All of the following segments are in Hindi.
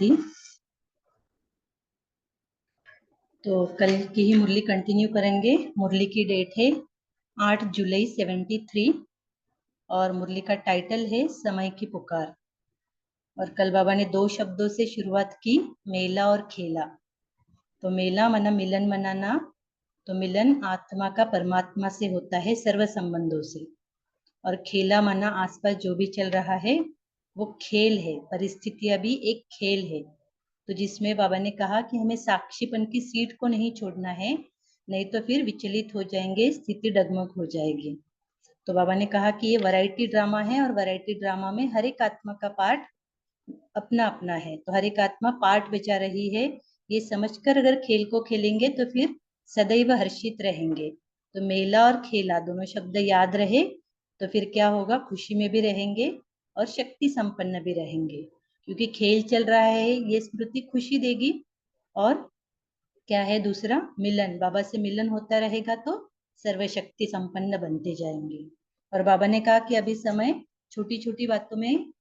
थी। तो कल की ही मुरली कंटिन्यू करेंगे। मुरली की डेट है 8 जुलाई 73 और मुरली का टाइटल है समय की पुकार। और कल बाबा ने 2 शब्दों से शुरुआत की, मेला और खेला। तो मेला मना मिलन मनाना, तो मिलन आत्मा का परमात्मा से होता है सर्व संबंधों से। और खेला माना आसपास जो भी चल रहा है वो खेल है, परिस्थितियां भी एक खेल है। तो जिसमें बाबा ने कहा कि हमें साक्षीपन की सीट को नहीं छोड़ना है, नहीं तो फिर विचलित हो जाएंगे, स्थिति डगमग हो जाएगी। तो बाबा ने कहा कि ये वैरायटी ड्रामा है और वैरायटी ड्रामा में हर एक आत्मा का पार्ट अपना अपना है। तो हर एक आत्मा पार्ट बचा रही है, ये समझकर अगर खेल को खेलेंगे तो फिर सदैव हर्षित रहेंगे। तो मेला और खेला दोनों शब्द याद रहे तो फिर क्या होगा, खुशी में भी रहेंगे और शक्ति संपन्न भी रहेंगे। क्योंकि खेल चल रहा है, ये स्मृति खुशी देगी। और क्या है दूसरा, मिलन, बाबा से मिलन होता रहेगा तो सर्वशक्ति संपन्न बनते जाएंगे। और बाबा ने कहा कि अभी समय छोटी छोटी बातों में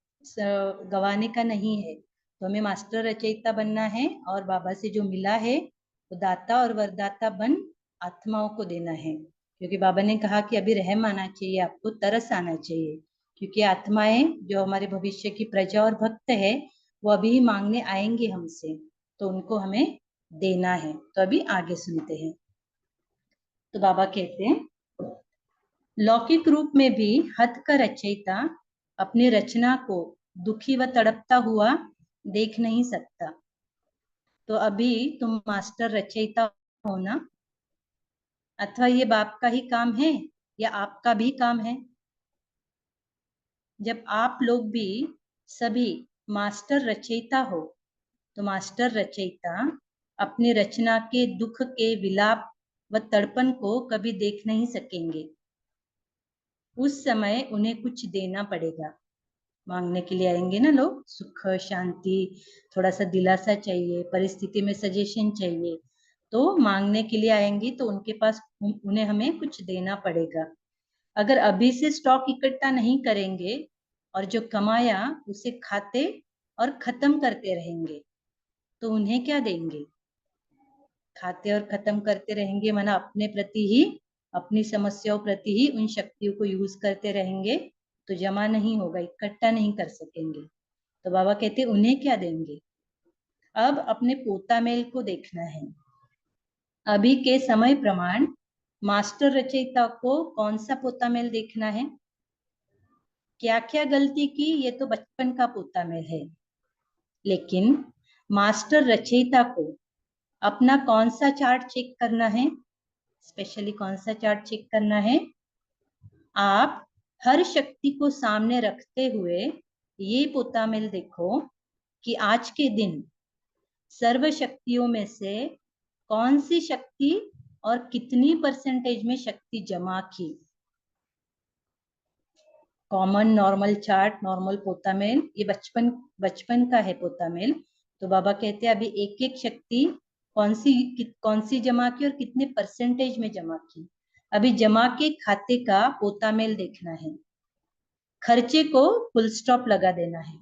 गवाने का नहीं है, तो हमें मास्टर रचयिता बनना है और बाबा से जो मिला है वो दाता और वरदाता बन आत्माओं को देना है। क्योंकि बाबा ने कहा कि अभी रहम आना चाहिए, आपको तरस आना चाहिए। क्योंकि आत्माएं जो हमारे भविष्य की प्रजा और भक्त है वो अभी ही मांगने आएंगे हमसे, तो उनको हमें देना है। तो अभी आगे सुनते हैं। तो बाबा कहते हैं, लौकिक रूप में भी हथ का रचयिता अपनी रचना को दुखी व तड़पता हुआ देख नहीं सकता। तो अभी तुम मास्टर रचयिता हो ना, अथवा ये बाप का ही काम है या आपका भी काम है। जब आप लोग भी सभी मास्टर रचयिता हो, तो मास्टर रचयिता अपनी रचना के दुख के विलाप व तड़पन को कभी देख नहीं सकेंगे। उस समय उन्हें कुछ देना पड़ेगा। मांगने के लिए आएंगे ना लोग, सुख शांति, थोड़ा सा दिलासा चाहिए, परिस्थिति में सजेशन चाहिए, तो मांगने के लिए आएंगी तो उनके पास उन्हें हमें कुछ देना पड़ेगा। अगर अभी से स्टॉक इकट्ठा नहीं करेंगे और जो कमाया उसे खाते और खत्म करते रहेंगे, तो उन्हें क्या देंगे। खाते और खत्म करते रहेंगे माना अपने प्रति ही, अपनी समस्याओं प्रति ही उन शक्तियों को यूज करते रहेंगे, तो जमा नहीं होगा, इकट्ठा नहीं कर सकेंगे। तो बाबा कहते उन्हें क्या देंगे। अब अपने पोता मेल को देखना है। अभी के समय प्रमाण मास्टर रचयिता को कौन सा पोता मेल देखना है, क्या क्या गलती की, ये तो बचपन का पोता मेल है। लेकिन मास्टर रचयिता को अपना कौन सा चार्ट चेक करना है, स्पेशली कौन सा चार्ट चेक करना है। आप हर शक्ति को सामने रखते हुए ये पोता मेल देखो कि आज के दिन सर्व शक्तियों में से कौन सी शक्ति और कितनी परसेंटेज में शक्ति जमा की। कॉमन नॉर्मल चार्ट, नॉर्मल पोता मेल, ये बचपन का है पोता मेल। तो बाबा कहते हैं अभी एक एक शक्ति कौन सी जमा की और कितने परसेंटेज में जमा की। अभी जमा के खाते का पोता मेल देखना है, खर्चे को फुल स्टॉप लगा देना है।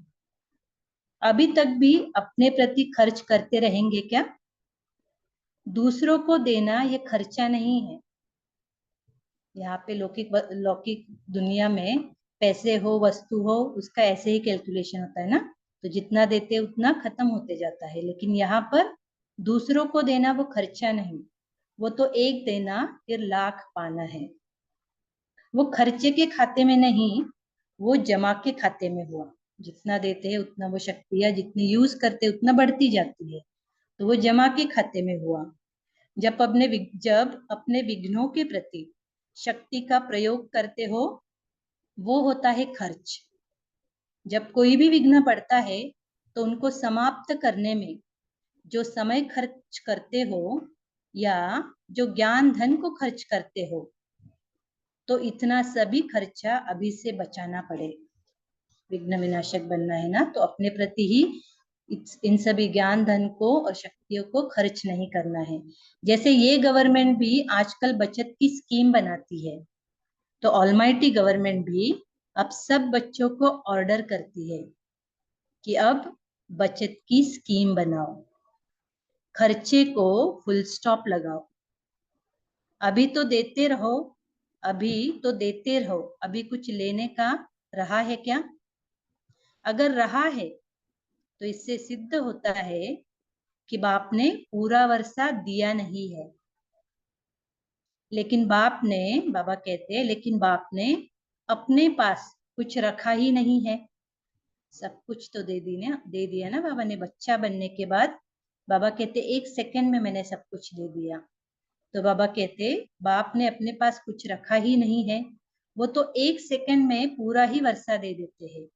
अभी तक भी अपने प्रति खर्च करते रहेंगे क्या, दूसरों को देना ये खर्चा नहीं है। यहाँ पे लौकिक लौकिक दुनिया में पैसे हो वस्तु हो उसका ऐसे ही कैलकुलेशन होता है ना, तो जितना देते उतना खत्म होते जाता है। लेकिन यहाँ पर दूसरों को देना वो खर्चा नहीं, वो तो एक देना फिर लाख पाना है। वो खर्चे के खाते में नहीं, वो जमा के खाते में हुआ। जितना देते हैं उतना वो शक्तियां जितनी यूज करते उतना बढ़ती जाती है, तो वो जमा के खाते में हुआ। जब अपने विघ्नों के प्रति शक्ति का प्रयोग करते हो वो होता है खर्च। जब कोई भी विघ्न पड़ता है तो उनको समाप्त करने में जो समय खर्च करते हो या जो ज्ञान धन को खर्च करते हो, तो इतना सभी खर्चा अभी से बचाना पड़े। विघ्न विनाशक बनना है ना, तो अपने प्रति ही इन सभी ज्ञान धन को और शक्तियों को खर्च नहीं करना है। जैसे ये गवर्नमेंट भी आजकल बचत की स्कीम बनाती है, तो ऑलमाइटी गवर्नमेंट भी अब सब बच्चों को ऑर्डर करती है कि अब बचत की स्कीम बनाओ, खर्चे को फुल स्टॉप लगाओ। अभी तो देते रहो, अभी तो देते रहो, अभी कुछ लेने का रहा है क्या? अगर रहा है तो इससे सिद्ध होता है कि बाप ने पूरा वर्षा दिया नहीं है। लेकिन बाप ने, बाबा कहते हैं, लेकिन बाप ने अपने पास कुछ रखा ही नहीं है। सब कुछ तो दे दिया ना बाबा ने। बच्चा बनने के बाद बाबा कहते 1 सेकंड में मैंने सब कुछ दे दिया। तो बाबा कहते बाप ने अपने पास कुछ रखा ही नहीं है, वो तो 1 सेकंड में पूरा ही वर्षा दे देते हैं।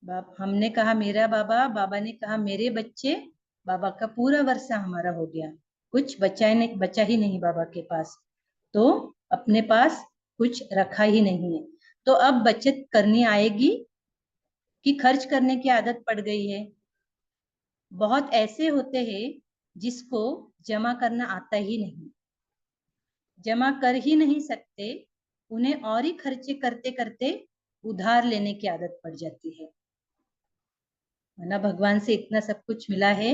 बाप, हमने कहा मेरा बाबा, बाबा ने कहा मेरे बच्चे, बाबा का पूरा वर्षा हमारा हो गया। कुछ बचा ही नहीं बाबा के पास, तो अपने पास कुछ रखा ही नहीं है। तो अब बचत करनी आएगी कि खर्च करने की आदत पड़ गई है? बहुत ऐसे होते हैं जिसको जमा करना आता ही नहीं, जमा कर ही नहीं सकते, उन्हें और ही खर्चे करते करते उधार लेने की आदत पड़ जाती है। ना भगवान से इतना सब कुछ मिला है,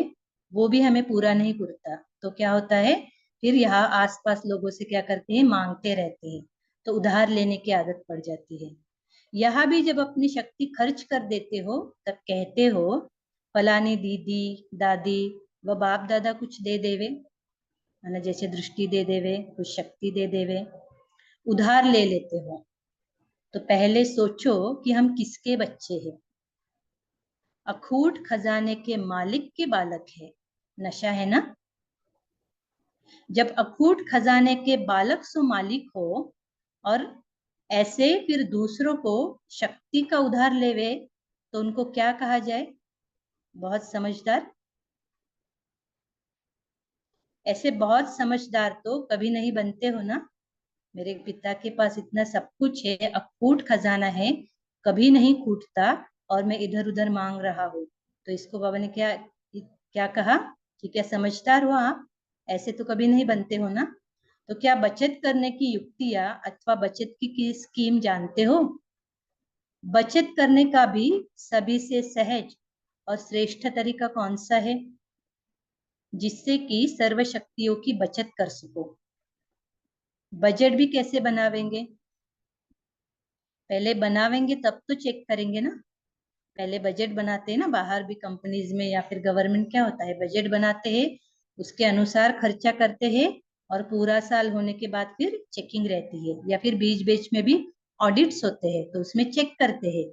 वो भी हमें पूरा नहीं पुरता, तो क्या होता है, फिर यहाँ आसपास लोगों से क्या करते हैं, मांगते रहते हैं, तो उधार लेने की आदत पड़ जाती है। यहाँ भी जब अपनी शक्ति खर्च कर देते हो तब कहते हो फलानी दीदी दादी व बाप दादा कुछ दे देवे, माना जैसे दृष्टि दे देवे, कुछ शक्ति दे देवे, उधार ले लेते हो। तो पहले सोचो कि हम किसके बच्चे हैं? अखूट खजाने के मालिक के बालक है। नशा है ना? जब अखूट खजाने के बालक सो मालिक हो और ऐसे फिर दूसरों को शक्ति का उधार लेवे, तो उनको क्या कहा जाए? बहुत समझदार। ऐसे बहुत समझदार तो कभी नहीं बनते हो ना। मेरे पिता के पास इतना सब कुछ है, अखूट खजाना है, कभी नहीं कूटता, और मैं इधर उधर मांग रहा हूँ। तो इसको बाबा ने क्या क्या कहा कि क्या समझदार हो आप? ऐसे तो कभी नहीं बनते हो ना। तो क्या बचत करने की युक्तियां अथवा बचत की स्कीम जानते हो? बचत करने का भी सभी से सहज और श्रेष्ठ तरीका कौन सा है, जिससे कि सर्व शक्तियों की बचत कर सको? बजट भी कैसे बनावेंगे? पहले बनावेंगे तब तो चेक करेंगे ना। पहले बजट बनाते हैं ना, बाहर भी कंपनीज में या फिर गवर्नमेंट क्या होता है, बजट बनाते हैं, उसके अनुसार खर्चा करते हैं, और पूरा साल होने के बाद फिर चेकिंग रहती है, या फिर बीच बीच में भी ऑडिट्स होते हैं, तो उसमें चेक करते हैं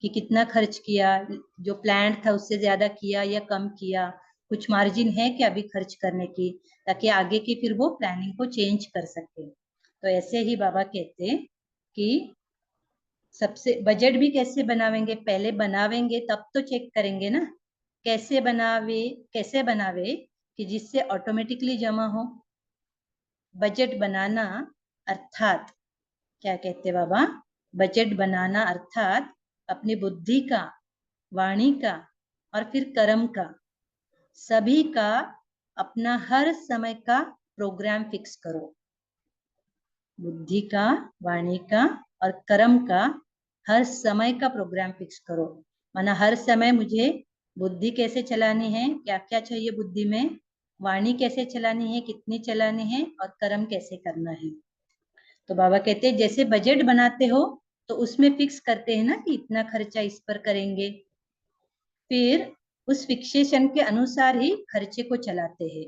कि कितना खर्च किया, जो प्लान था उससे ज्यादा किया या कम किया, कुछ मार्जिन है क्या अभी खर्च करने की, ताकि आगे की फिर वो प्लानिंग को चेंज कर सके। तो ऐसे ही बाबा कहते हैं कि सबसे बजट भी कैसे बनावेंगे, पहले बनावेंगे तब तो चेक करेंगे ना। कैसे बनावे, कैसे बनावे कि जिससे ऑटोमेटिकली जमा हो। बजट बनाना अर्थात क्या कहते बाबा? बजट बनाना अर्थात अपनी बुद्धि का, वाणी का और फिर कर्म का, सभी का अपना हर समय का प्रोग्राम फिक्स करो। बुद्धि का, वाणी का और कर्म का हर समय का प्रोग्राम फिक्स करो। माना हर समय मुझे बुद्धि कैसे चलानी है, क्या क्या चाहिए बुद्धि में, वाणी कैसे चलानी है, कितनी चलानी है, और कर्म कैसे करना है। तो बाबा कहते हैं जैसे बजट बनाते हो तो उसमें फिक्स करते हैं ना कि इतना खर्चा इस पर करेंगे, फिर उस फिक्सेशन के अनुसार ही खर्चे को चलाते हैं,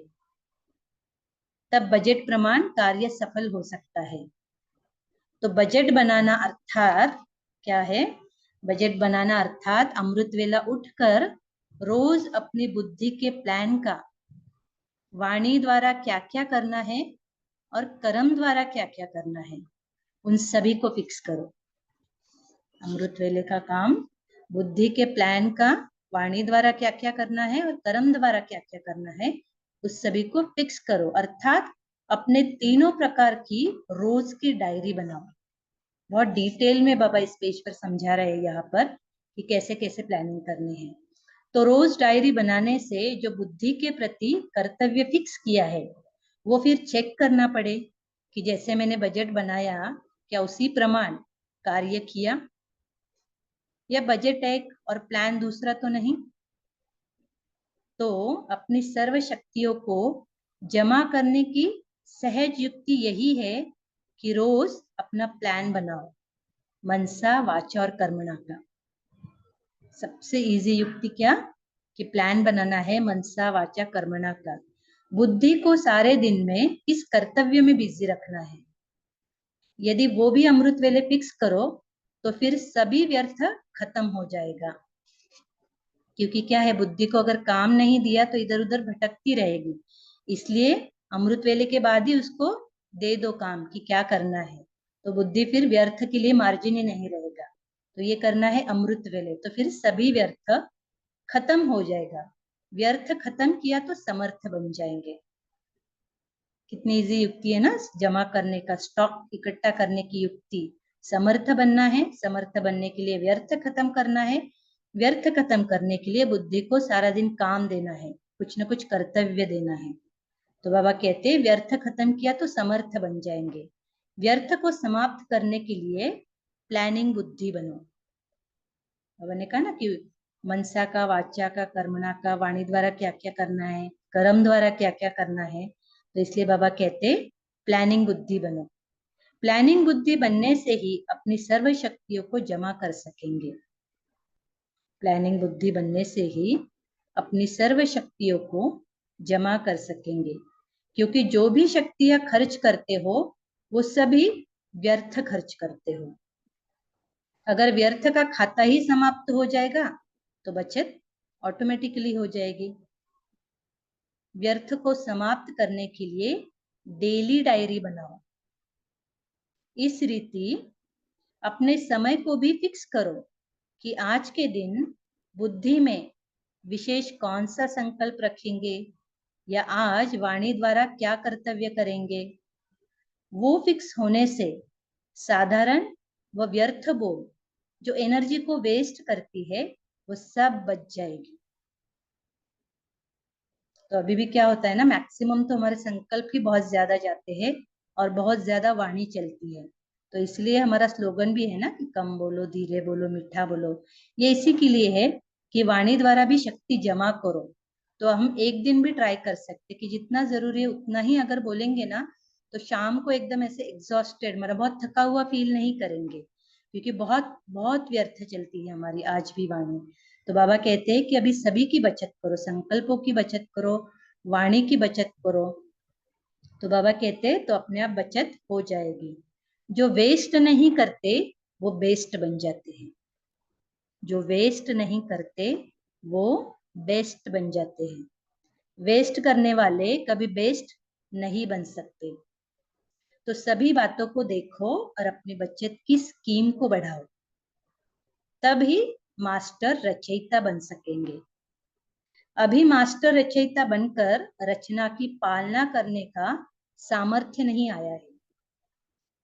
तब बजट प्रमाण कार्य सफल हो सकता है। तो बजट बनाना अर्थात क्या है? बजट बनाना अर्थात अमृत वेला उठकर रोज अपनी बुद्धि के प्लान का, वाणी द्वारा क्या क्या करना है और कर्म द्वारा क्या क्या करना है, उन सभी को फिक्स करो। अमृत वेले का काम बुद्धि के प्लान का, वाणी द्वारा क्या क्या करना है और कर्म द्वारा क्या क्या करना है, उस सभी को फिक्स करो। अर्थात अपने तीनों प्रकार की रोज की डायरी बनाओ। बहुत डिटेल में बाबा इस पेज पर समझा रहे हैं यहाँ पर कि कैसे कैसे प्लानिंग करनी है। तो रोज डायरी बनाने से जो बुद्धि के प्रति कर्तव्य फिक्स किया है वो फिर चेक करना पड़े कि जैसे मैंने बजट बनाया क्या उसी प्रमाण कार्य किया। या बजट एक और प्लान दूसरा तो नहीं। तो अपनी सर्व शक्तियों को जमा करने की सहज युक्ति यही है कि रोज अपना प्लान बनाओ, मनसा वाचा और कर्मणा का। सबसे इजी युक्ति क्या कि प्लान बनाना है मनसा वाचा कर्मणा का। बुद्धि को सारे दिन में किस कर्तव्य में बिजी रखना है। यदि वो भी अमृत वेले फिक्स करो तो फिर सभी व्यर्थ खत्म हो जाएगा। क्योंकि क्या है, बुद्धि को अगर काम नहीं दिया तो इधर उधर भटकती रहेगी। इसलिए अमृत वेले के बाद ही उसको दे दो काम कि क्या करना है, तो बुद्धि फिर व्यर्थ के लिए मार्जिन ही नहीं रहेगा। तो ये करना है अमृत वेले, तो फिर सभी व्यर्थ खत्म हो जाएगा। व्यर्थ खत्म किया तो समर्थ बन जाएंगे। कितनी इजी युक्ति है ना, जमा करने का, स्टॉक इकट्ठा करने की युक्ति। समर्थ बनना है, समर्थ बनने के लिए व्यर्थ खत्म करना है, व्यर्थ खत्म करने के लिए बुद्धि को सारा दिन काम देना है, कुछ न कुछ कर्तव्य देना है। तो बाबा कहते हैं व्यर्थ खत्म किया तो समर्थ बन जाएंगे। व्यर्थ को समाप्त करने के लिए प्लानिंग बुद्धि बनो। बाबा ने कहा ना कि मनसा का, वाचा का, कर्मणा का, वाणी द्वारा क्या क्या करना है, कर्म द्वारा क्या क्या करना है। तो इसलिए बाबा कहते प्लानिंग बुद्धि बनो। प्लानिंग बुद्धि बनने से ही अपनी सर्व शक्तियों को जमा कर सकेंगे। प्लानिंग बुद्धि बनने से ही अपनी सर्व शक्तियों को जमा कर सकेंगे। क्योंकि जो भी शक्तियां खर्च करते हो वो सभी व्यर्थ खर्च करते हो। अगर व्यर्थ का खाता ही समाप्त हो जाएगा तो बचत ऑटोमेटिकली हो जाएगी। व्यर्थ को समाप्त करने के लिए डेली डायरी बनाओ। इस रीति अपने समय को भी फिक्स करो कि आज के दिन बुद्धि में विशेष कौन सा संकल्प रखेंगे या आज वाणी द्वारा क्या कर्तव्य करेंगे। वो फिक्स होने से साधारण व व्यर्थ बोल जो एनर्जी को वेस्ट करती है वो सब बच जाएगी। तो अभी भी क्या होता है ना, मैक्सिमम तो हमारे संकल्प ही बहुत ज्यादा जाते हैं और बहुत ज्यादा वाणी चलती है। तो इसलिए हमारा स्लोगन भी है ना कि कम बोलो, धीरे बोलो, मीठा बोलो। ये इसी के लिए है कि वाणी द्वारा भी शक्ति जमा करो। तो हम एक दिन भी ट्राई कर सकते कि जितना जरूरी है उतना ही अगर बोलेंगे ना, तो शाम को एकदम ऐसे एग्जॉस्टेड, मतलब बहुत थका हुआ फील नहीं करेंगे। क्योंकि बहुत बहुत व्यर्थ चलती है हमारी आज भी वाणी। तो बाबा कहते हैं कि अभी सभी की बचत करो, संकल्पों की बचत करो, वाणी की बचत करो। तो बाबा कहते हैं तो अपने आप बचत हो जाएगी। जो वेस्ट नहीं करते वो बेस्ट बन जाते हैं। जो वेस्ट नहीं करते वो बेस्ट बन जाते हैं। वेस्ट करने वाले कभी बेस्ट नहीं बन सकते। तो सभी बातों को देखो और अपनी बचत की स्कीम को बढ़ाओ, तभी मास्टर रचयिता बन सकेंगे। अभी मास्टर रचयिता बनकर रचना की पालना करने का सामर्थ्य नहीं आया है।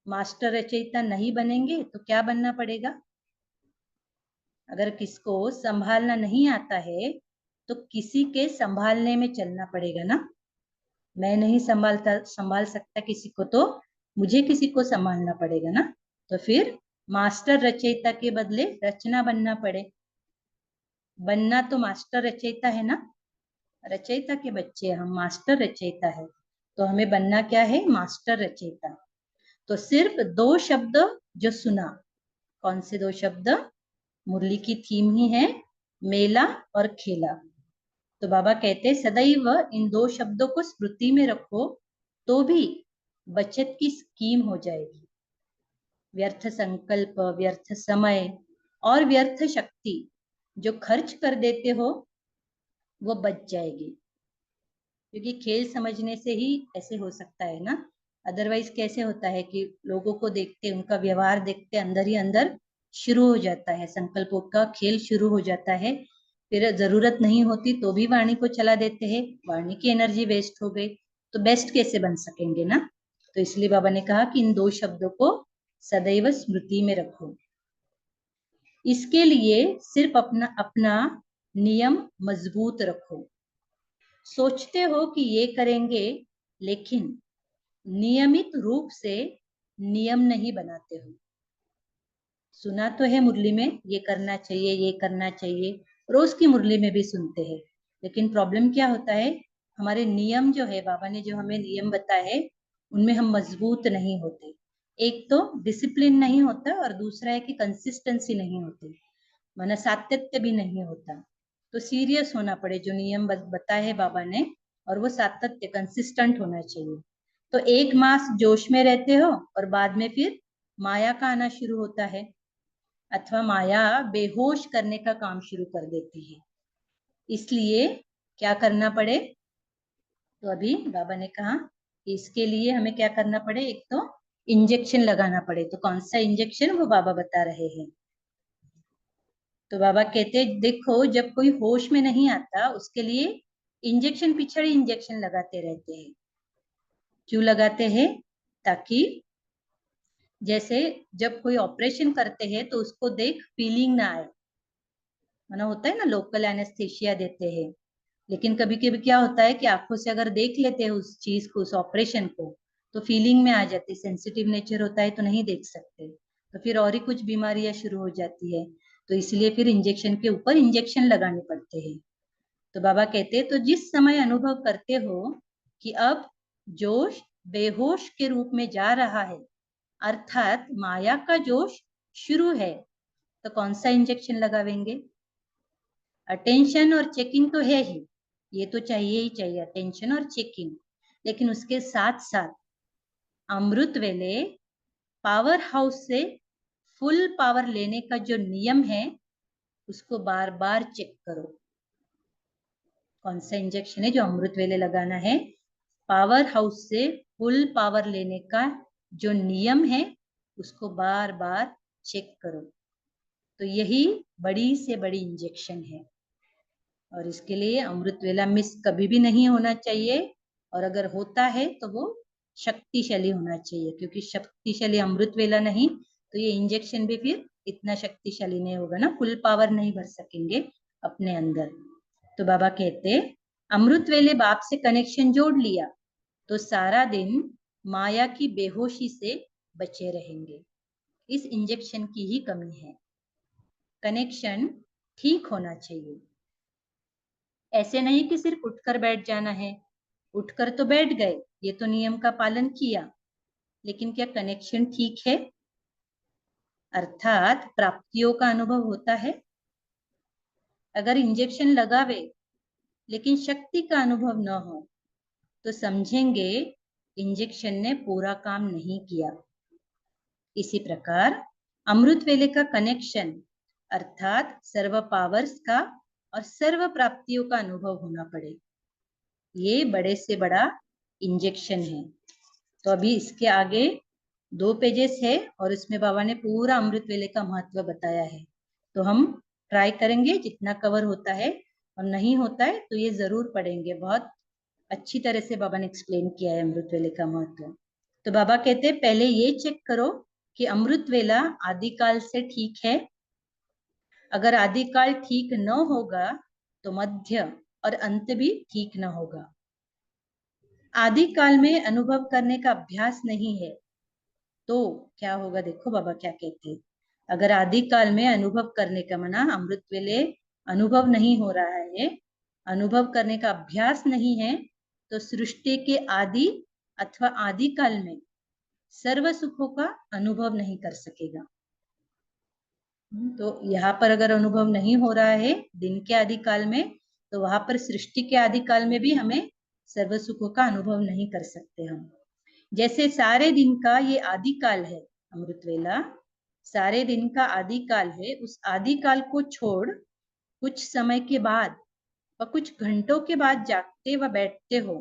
मास्टर रचयिता नहीं बनेंगे तो क्या बनना पड़ेगा। अगर किसको संभालना नहीं आता है तो किसी के संभालने में चलना पड़ेगा ना। मैं नहीं संभाल सकता किसी को, तो मुझे किसी को संभालना पड़ेगा ना। तो फिर मास्टर रचयिता के बदले रचना बनना पड़े। बनना तो मास्टर रचयिता है ना, रचयिता के बच्चे हम, मास्टर रचयिता है। तो हमें बनना क्या है, मास्टर रचयिता। तो सिर्फ दो शब्द जो सुना, कौन से दो शब्द, मुरली की थीम ही है मेला और खेला। तो बाबा कहते हैं सदैव इन दो शब्दों को स्मृति में रखो तो भी बचत की स्कीम हो जाएगी। व्यर्थ संकल्प, व्यर्थ समय और व्यर्थ शक्ति जो खर्च कर देते हो वो बच जाएगी। क्योंकि खेल समझने से ही ऐसे हो सकता है ना। अदरवाइज कैसे होता है कि लोगों को देखते, उनका व्यवहार देखते अंदर ही अंदर शुरू हो जाता है, संकल्पों का खेल शुरू हो जाता है। फिर जरूरत नहीं होती तो भी वाणी को चला देते हैं, वाणी की एनर्जी वेस्ट हो गई। तो बेस्ट कैसे बन सकेंगे ना। तो इसलिए बाबा ने कहा कि इन दो शब्दों को सदैव स्मृति में रखो। इसके लिए सिर्फ अपना अपना नियम मजबूत रखो। सोचते हो कि ये करेंगे, लेकिन नियमित रूप से नियम नहीं बनाते हो। सुना तो है मुरली में, ये करना चाहिए, ये करना चाहिए, रोज की मुरली में भी सुनते हैं, लेकिन प्रॉब्लम क्या होता है, हमारे नियम जो है, बाबा ने जो हमें नियम बताए हैं, उनमें हम मजबूत नहीं होते। एक तो डिसिप्लिन नहीं होता और दूसरा है कि कंसिस्टेंसी नहीं होती, माना सातत्य भी नहीं होता। तो सीरियस होना पड़े जो नियम बताए है बाबा ने, और वो सातत्य कंसिस्टेंट होना चाहिए। तो एक मास जोश में रहते हो और बाद में फिर माया का आना शुरू होता है, अथवा माया बेहोश करने का काम शुरू कर देती है। इसलिए क्या करना पड़े, तो अभी बाबा ने कहा कि इसके लिए हमें क्या करना पड़े, एक तो इंजेक्शन लगाना पड़े। तो कौन सा इंजेक्शन, वो बाबा बता रहे हैं। तो बाबा कहते देखो, जब कोई होश में नहीं आता उसके लिए इंजेक्शन पिछड़े इंजेक्शन लगाते रहते हैं। क्यों लगाते हैं, ताकि जैसे जब कोई ऑपरेशन करते हैं तो उसको देख फीलिंग ना आए, माना होता है ना, लोकल एनेस्थीसिया देते हैं, लेकिन कभी कभी क्या होता है कि आंखों से अगर देख लेते हैं उस चीज को, उस ऑपरेशन को, तो फीलिंग में आ जाती, सेंसिटिव नेचर होता है तो नहीं देख सकते, तो फिर और ही कुछ बीमारियां शुरू हो जाती है। तो इसलिए फिर इंजेक्शन के ऊपर इंजेक्शन लगाने पड़ते हैं। तो बाबा कहते हैं, तो जिस समय अनुभव करते हो कि अब जोश बेहोश के रूप में जा रहा है, अर्थात माया का जोश शुरू है, तो कौन सा इंजेक्शन लगावेंगे। अटेंशन और चेकिंग तो है ही, ये तो चाहिए ही चाहिए, अटेंशन और चेकिंग, लेकिन उसके साथ साथ अमृत वेले पावर हाउस से फुल पावर लेने का जो नियम है, उसको बार बार चेक करो। कौन सा इंजेक्शन है जो अमृत वेले लगाना है, पावर हाउस से फुल पावर लेने का जो नियम है, उसको बार बार चेक करो। तो यही बड़ी से बड़ी इंजेक्शन है, और इसके लिए अमृत वेला मिस कभी भी नहीं होना चाहिए, और अगर होता है तो वो शक्तिशाली होना चाहिए, क्योंकि शक्तिशाली अमृत वेला नहीं तो ये इंजेक्शन भी फिर इतना शक्तिशाली नहीं होगा ना, फुल पावर नहीं भर सकेंगे अपने अंदर। तो बाबा कहते, अमृत वेले बाप से कनेक्शन जोड़ लिया तो सारा दिन माया की बेहोशी से बचे रहेंगे। इस इंजेक्शन की ही कमी है, कनेक्शन ठीक होना चाहिए। ऐसे नहीं कि सिर्फ उठकर बैठ जाना है, उठकर तो बैठ गए, ये तो नियम का पालन किया, लेकिन क्या कनेक्शन ठीक है, अर्थात प्राप्तियों का अनुभव होता है। अगर इंजेक्शन लगावे लेकिन शक्ति का अनुभव न हो, तो समझेंगे इंजेक्शन ने पूरा काम नहीं किया। इसी प्रकार अमृत वेले का कनेक्शन, अर्थात सर्व पावर्स का और सर्व प्राप्तियों का अनुभव होना पड़े, ये बड़े से बड़ा इंजेक्शन है। तो अभी इसके आगे 2 पेजेस है और इसमें बाबा ने पूरा अमृत वेले का महत्व बताया है। तो हम ट्राई करेंगे जितना कवर होता है, और नहीं होता है तो ये जरूर पढ़ेंगे। बहुत अच्छी तरह से बाबा ने एक्सप्लेन किया है अमृत वेले का महत्व। तो बाबा कहते हैं, पहले ये चेक करो कि अमृत वेला आदिकाल से ठीक है। अगर आदिकाल ठीक न होगा तो मध्य और अंत भी ठीक न होगा। आदिकाल में अनुभव करने का अभ्यास नहीं है तो क्या होगा, देखो बाबा क्या कहते हैं। अगर आदिकाल में अनुभव करने का, मना अमृत वेले अनुभव नहीं हो रहा है, अनुभव करने का अभ्यास नहीं है, तो सृष्टि के आदि अथवा आदिकाल में सर्व सुखों का अनुभव नहीं कर सकेगा। तो यहाँ पर अगर अनुभव नहीं हो रहा है दिन के आदिकाल में, तो वहां पर सृष्टि के आदिकाल में भी हमें सर्व सुखों का अनुभव नहीं कर सकते हम। जैसे सारे दिन का ये आदिकाल है, अमृत वेला सारे दिन का आदिकाल है, उस आदिकाल को छोड़ कुछ समय के बाद व कुछ घंटों के बाद जागते व बैठते हो,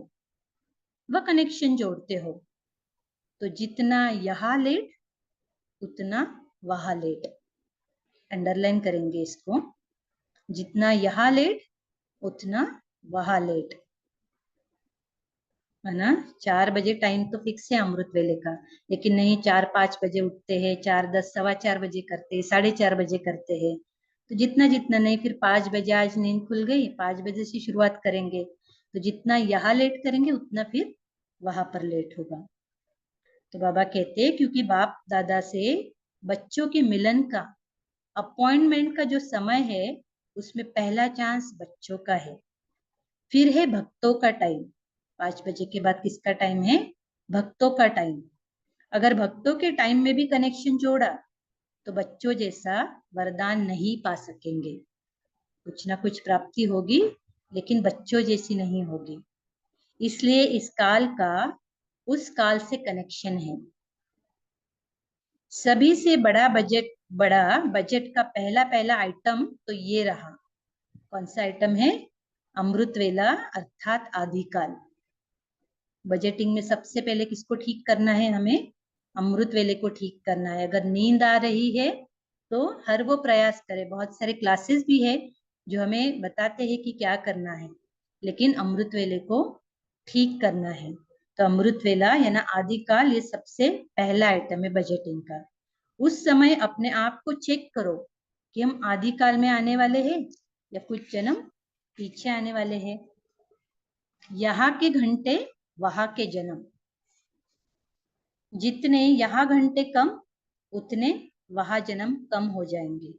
वह कनेक्शन जोड़ते हो, तो जितना यहाँ लेट उतना वहां लेट। अंडरलाइन करेंगे इसको, जितना यहाँ लेट उतना वहां लेट, है ना। 4 बजे टाइम तो फिक्स है अमृत वेले का, लेकिन नहीं 4-5 बजे उठते हैं, 4-10 4:15 बजे करते हैं, 4:30 बजे करते हैं। तो जितना जितना नहीं, फिर 5 बजे आज नींद खुल गई, 5 बजे से शुरुआत करेंगे, तो जितना यहाँ लेट करेंगे उतना फिर वहां पर लेट होगा। तो बाबा कहते हैं, क्योंकि बाप दादा से बच्चों के मिलन का, अपॉइंटमेंट का जो समय है, उसमें पहला चांस बच्चों का है। फिर है भक्तों का टाइम। 5 बजे के बाद किसका टाइम है? भक्तों का टाइम। अगर भक्तों के टाइम में भी कनेक्शन जोड़ा तो बच्चों जैसा वरदान नहीं पा सकेंगे। कुछ ना कुछ प्राप्ति होगी, लेकिन बच्चों जैसी नहीं होगी। इसलिए इस काल का उस काल से कनेक्शन है। सभी से बड़ा बजट का पहला पहला आइटम तो ये रहा। कौन सा आइटम है? अमृत वेला अर्थात आदिकाल। बजटिंग में सबसे पहले किसको ठीक करना है? हमें अमृत वेले को ठीक करना है। अगर नींद आ रही है तो हर वो प्रयास करे। बहुत सारे क्लासेस भी है जो हमें बताते हैं कि क्या करना है, लेकिन अमृत वेले को ठीक करना है। तो अमृत वेला यानी आदिकाल, ये सबसे पहला आइटम है बजटिंग का। उस समय अपने आप को चेक करो कि हम आदिकाल में आने वाले हैं या कुछ जन्म पीछे आने वाले हैं। यहाँ के घंटे वहां के जन्म। जितने यहाँ घंटे कम, उतने वहां जन्म कम हो जाएंगे।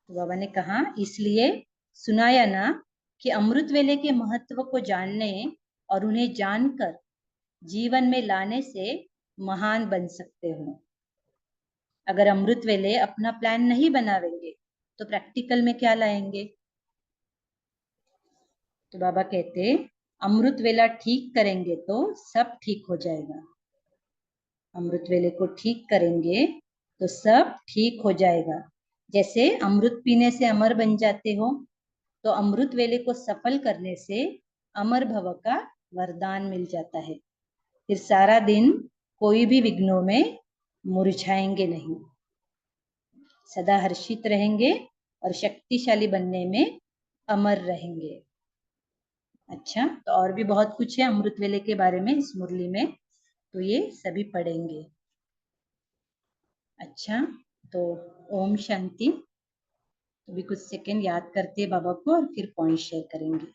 तो बाबा ने कहा, इसलिए सुनाया ना कि अमृत वेले के महत्व को जानने और उन्हें जानकर जीवन में लाने से महान बन सकते हो। अगर अमृत वेले अपना प्लान नहीं बनावेंगे तो प्रैक्टिकल में क्या लाएंगे? तो बाबा कहते, अमृत वेला ठीक करेंगे तो सब ठीक हो जाएगा। अमृत वेले को ठीक करेंगे तो सब ठीक हो जाएगा। जैसे अमृत पीने से अमर बन जाते हो, तो अमृत वेले को सफल करने से अमर भव का वरदान मिल जाता है। फिर सारा दिन कोई भी विघ्नों में मुरझाएंगे नहीं, सदा हर्षित रहेंगे और शक्तिशाली बनने में अमर रहेंगे। अच्छा, तो और भी बहुत कुछ है अमृत वेले के बारे में इस मुरली में, तो ये सभी पढ़ेंगे। अच्छा, तो ओम शांति। तो भी कुछ सेकंड याद करते हैं बाबा को और फिर पॉइंट शेयर करेंगे।